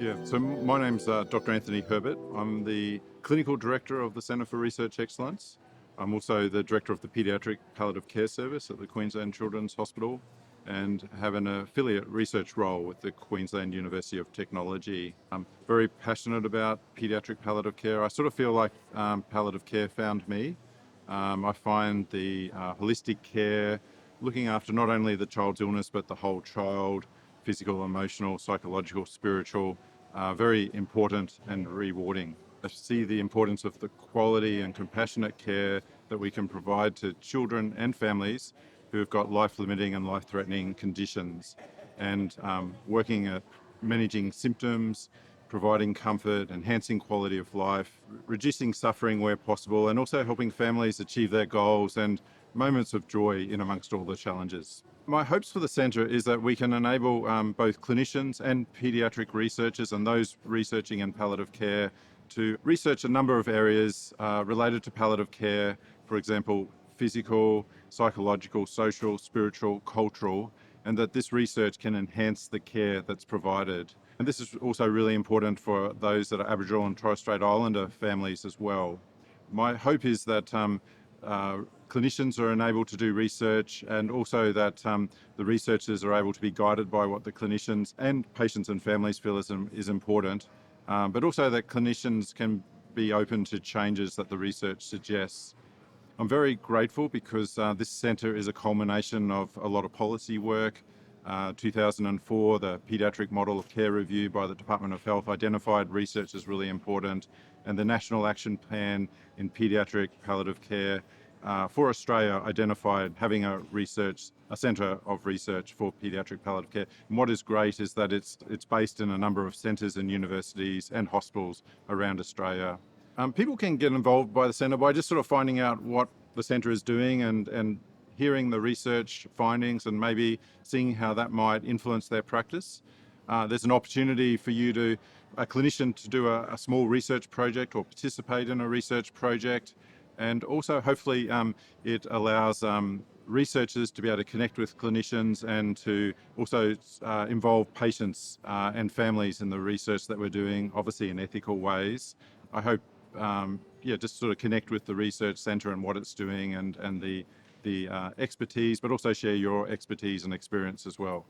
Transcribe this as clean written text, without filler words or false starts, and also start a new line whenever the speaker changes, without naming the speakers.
Yeah, so my name's Dr. Anthony Herbert. I'm the Clinical Director of the Centre for Research Excellence. I'm also the Director of the Paediatric Palliative Care Service at the Queensland Children's Hospital and have an affiliate research role with the Queensland University of Technology. I'm very passionate about paediatric palliative care. I sort of feel like palliative care found me. I find the holistic care, looking after not only the child's illness but the whole child, physical, emotional, psychological, spiritual, very important and rewarding. I see the importance of the quality and compassionate care that we can provide to children and families who've got life-limiting and life-threatening conditions, and working at managing symptoms, providing comfort, enhancing quality of life, reducing suffering where possible, and also helping families achieve their goals and moments of joy in amongst all the challenges. My hopes for the centre is that we can enable both clinicians and paediatric researchers and those researching in palliative care to research a number of areas related to palliative care, for example, physical, psychological, social, spiritual, cultural, and that this research can enhance the care that's provided. And this is also really important for those that are Aboriginal and Torres Strait Islander families as well. My hope is that clinicians are enabled to do research, and also that the researchers are able to be guided by what the clinicians and patients and families feel is important, but also that clinicians can be open to changes that the research suggests. I'm very grateful because this centre is a culmination of a lot of policy work. 2004, the Paediatric Model of Care Review by the Department of Health identified research as really important, and the National Action Plan in Paediatric Palliative Care for Australia identified having a centre of research for paediatric palliative care. And what is great is that it's based in a number of centres and universities and hospitals around Australia. People can get involved by the centre by just sort of finding out what the centre is doing and hearing the research findings and maybe seeing how that might influence their practice. There's an opportunity for a clinician to do a small research project or participate in a research project. And also hopefully it allows researchers to be able to connect with clinicians and to also involve patients and families in the research that we're doing, obviously in ethical ways. I hope just sort of connect with the research centre and what it's doing and the expertise, but also share your expertise and experience as well.